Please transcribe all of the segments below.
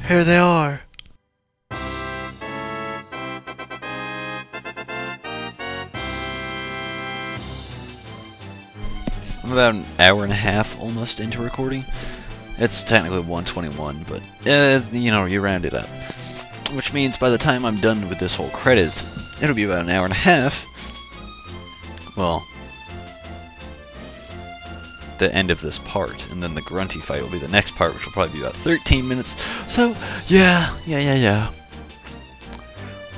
Here they are. I'm about an hour and a half almost into recording. It's technically 1:21, but you know, you round it up. Which means by the time I'm done with this whole credits, it'll be about an hour and a half. Well, the end of this part, and then the grunty fight will be the next part, which will probably be about 13 minutes. So, yeah.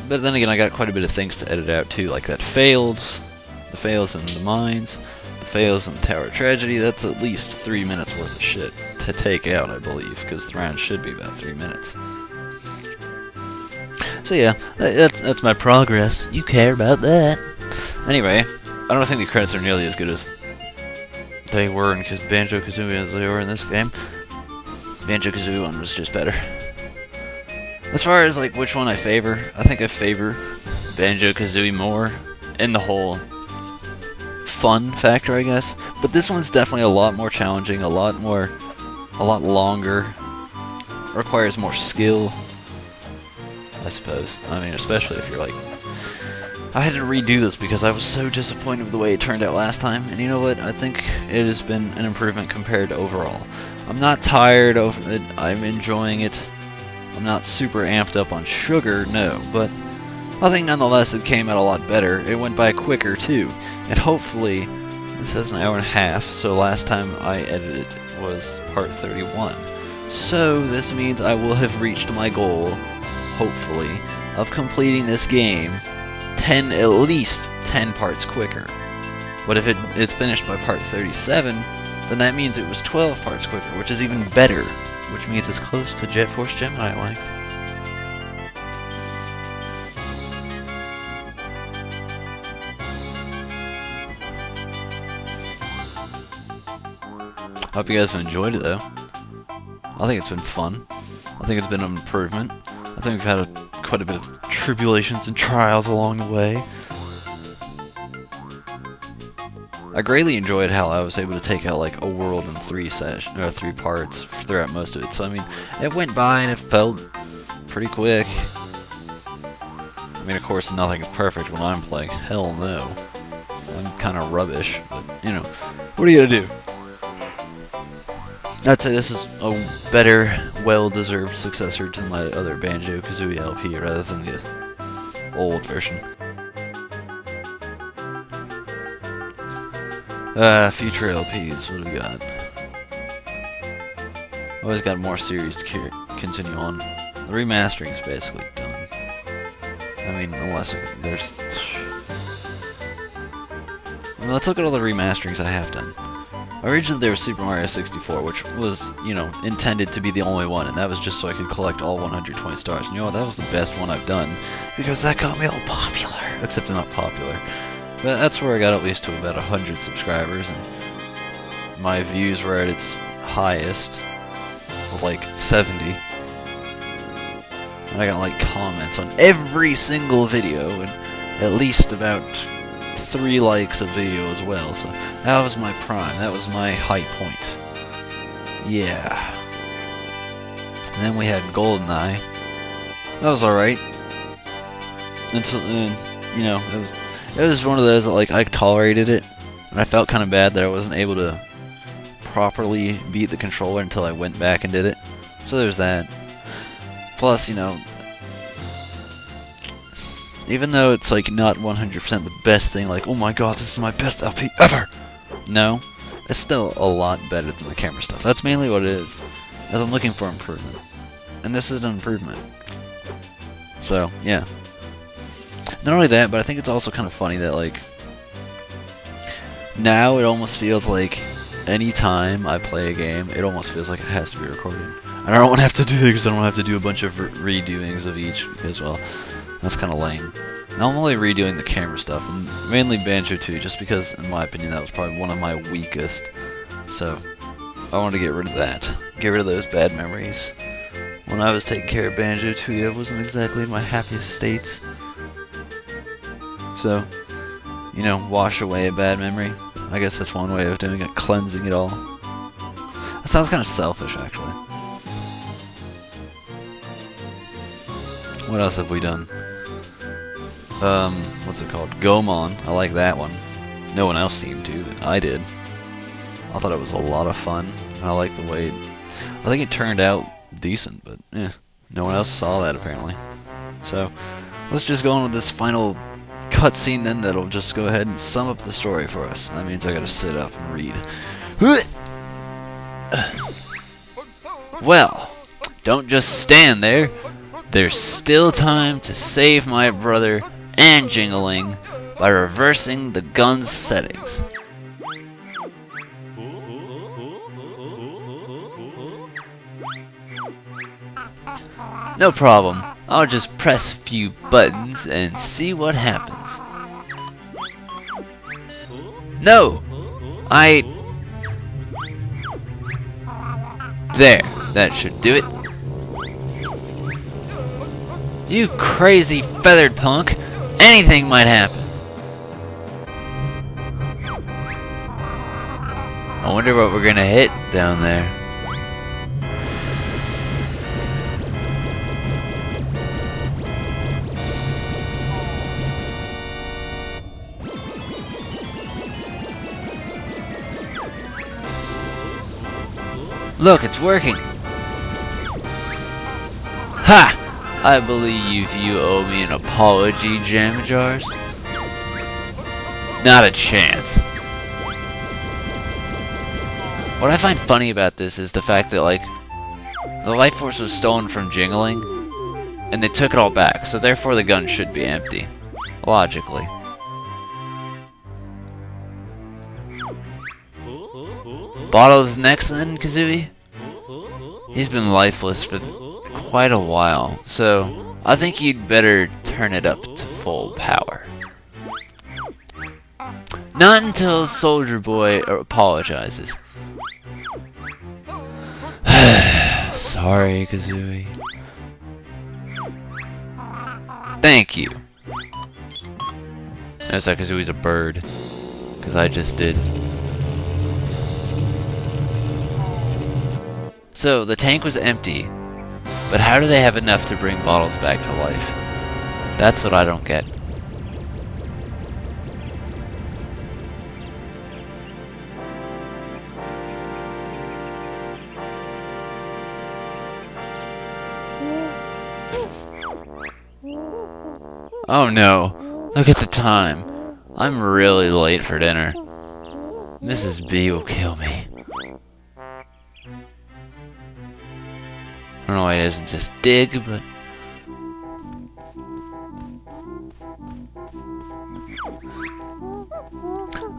But then again, I got quite a bit of things to edit out too, like that fails, the fails in the mines, the fails in the Tower of Tragedy. That's at least 3 minutes worth of shit to take out, I believe, because the round should be about 3 minutes. So yeah, that's my progress. You care about that. Anyway, I don't think the credits are nearly as good as they were in Banjo-Kazooie as they were in this game. Banjo-Kazooie one was just better. As far as like which one I favor, I think I favor Banjo-Kazooie more in the whole fun factor, I guess. But this one's definitely a lot more challenging, a lot longer, requires more skill, I suppose. I mean, especially if you're like... I had to redo this because I was so disappointed with the way it turned out last time, and you know what? I think it has been an improvement compared to overall. I'm not tired of it, I'm enjoying it. I'm not super amped up on sugar, no, but I think nonetheless it came out a lot better. It went by quicker too, and hopefully, this has an hour and a half, so last time I edited was part 31. So this means I will have reached my goal, hopefully, of completing this game at least 10 parts quicker. But if it's finished by part 37, then that means it was 12 parts quicker, which is even better, which means it's close to Jet Force Gemini length. I hope you guys have enjoyed it though. I think it's been fun. I think it's been an improvement. I think we've had quite a bit of tribulations and trials along the way. I greatly enjoyed how I was able to take out like a world in 3 parts throughout most of it. So I mean, it went by and it felt pretty quick. I mean, of course, nothing is perfect when I'm playing. Hell no. I'm kind of rubbish, but you know, what are you gonna do? I'd say this is a better, well-deserved successor to my other Banjo-Kazooie LP rather than the old version. Future LPs, what do we got? Always got more series to continue on. The remastering's basically done. I mean, unless there's... Well, let's look at all the remasterings I have done. Originally there was Super Mario 64, which was, you know, intended to be the only one, and that was just so I could collect all 120 stars. And you know what, that was the best one I've done, because that got me all popular. Except I'm not popular. But that's where I got at least to about 100 subscribers, and my views were at its highest, with like 70. And I got like comments on every single video, and at least about 3 likes a video as well, so that was my prime, that was my high point. Yeah. And then we had GoldenEye. That was alright. Until, you know, it was one of those that, like, I tolerated it, and I felt kind of bad that I wasn't able to properly beat the controller until I went back and did it. So there's that. Plus, you know, even though it's like not 100% the best thing, like, oh my god, this is my best LP ever! No, it's still a lot better than the camera stuff. That's mainly what it is, as I'm looking for improvement. And this is an improvement. So, yeah. Not only that, but I think it's also kind of funny that, like, now it almost feels like any time I play a game, it almost feels like it has to be recorded. And I don't want to have to do that because I don't have to do a bunch of redoings of each, because, well, that's kind of lame. Now I'm only redoing the camera stuff, and mainly Banjo-Tooie, just because, in my opinion, that was probably one of my weakest. So, I wanted to get rid of that. Get rid of those bad memories. When I was taking care of Banjo-Tooie, I wasn't exactly in my happiest states. So, you know, wash away a bad memory. I guess that's one way of doing it, cleansing it all. That sounds kind of selfish, actually. What else have we done? What's it called? Gomon. I like that one. No one else seemed to, but I did. I thought it was a lot of fun. I like the way I think it turned out decent, but no one else saw that apparently. So let's just go on with this final cutscene then that'll just go ahead and sum up the story for us. That means I gotta sit up and read. Well, don't just stand there. There's still time to save my brother and Jingling by reversing the gun's settings. No problem. I'll just press a few buttons and see what happens. No! There. That should do it. You crazy feathered punk! Anything might happen. I wonder what we're gonna hit down there. Look, it's working! Ha! I believe you owe me an apology, Jam Jars. Not a chance. What I find funny about this is the fact that, like, the life force was stolen from Jingling, and they took it all back, so therefore the gun should be empty. Logically. Bottle's next then, Kazooie? He's been lifeless for quite a while, so I think you'd better turn it up to full power. Not until Soldier Boy apologizes. Sorry, Kazooie. Thank you. Notice that Kazooie's a bird, because I just did. So, the tank was empty, but how do they have enough to bring Bottles back to life? That's what I don't get. Oh no, look at the time. I'm really late for dinner. Mrs. B will kill me. I don't know why it isn't just dig, but...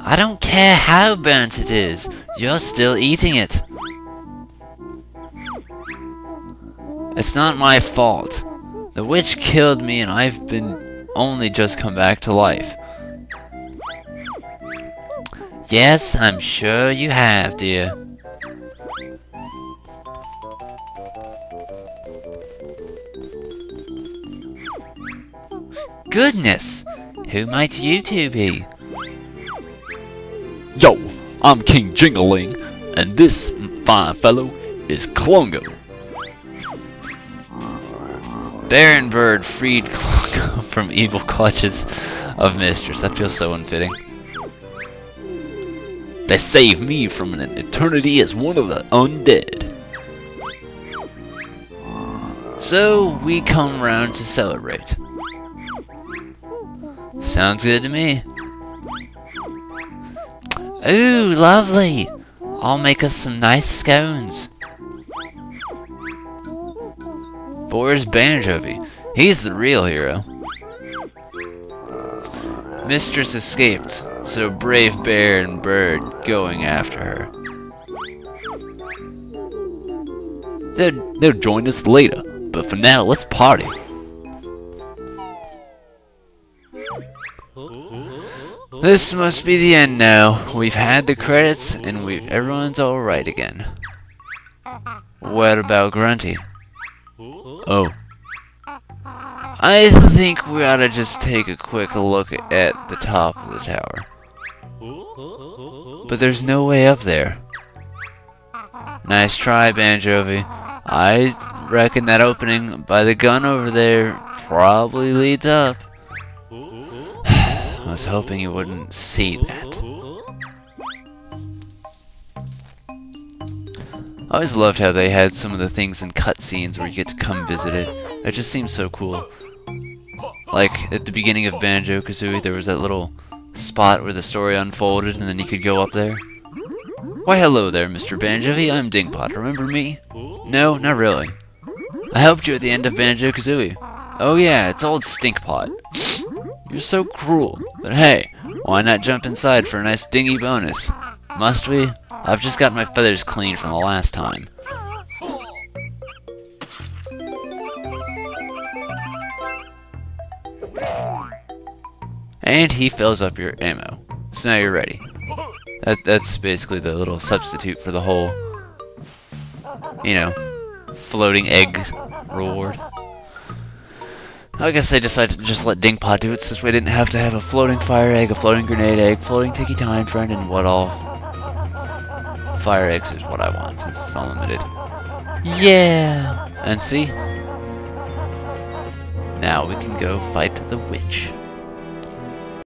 I don't care how burnt it is, you're still eating it. It's not my fault. The witch killed me and I've been only just come back to life. Yes, I'm sure you have, dear. Goodness! Who might you two be? Yo, I'm King Jingling, and this fine fellow is Klungo. Baron Bird freed Klungo from evil clutches of Mistress. That feels so unfitting. They saved me from an eternity as one of the undead. So, we come round to celebrate. Sounds good to me. Ooh, lovely! I'll make us some nice scones. But where's Banjo-Tooie? He's the real hero. Mistress escaped, so brave Bear and Bird going after her. They'll join us later, but for now, let's party. This must be the end now. We've had the credits, and everyone's alright again. What about Grunty? Oh. I think we ought to just take a quick look at the top of the tower. But there's no way up there. Nice try, Banjo-Tooie. I reckon that opening by the gun over there probably leads up. I was hoping you wouldn't see that. I always loved how they had some of the things in cutscenes where you get to come visit it. It just seems so cool. Like, at the beginning of Banjo-Kazooie, there was that little spot where the story unfolded, and then you could go up there. Why, hello there, Mr. Banjo-Tooie. I'm Dingpot. Remember me? No, not really. I helped you at the end of Banjo-Kazooie. Oh yeah, it's old Stinkpot. You're so cruel. But hey, why not jump inside for a nice dingy bonus? Must we? I've just got my feathers cleaned from the last time. And he fills up your ammo. So now you're ready. That's basically the little substitute for the whole, you know, floating egg reward. I guess they decided to just let Dingpot do it since we didn't have to have a floating fire egg, a floating grenade egg, floating Tiki Time Friend, and what all. Fire eggs is what I want since it's unlimited. Yeah! And see? Now we can go fight the witch.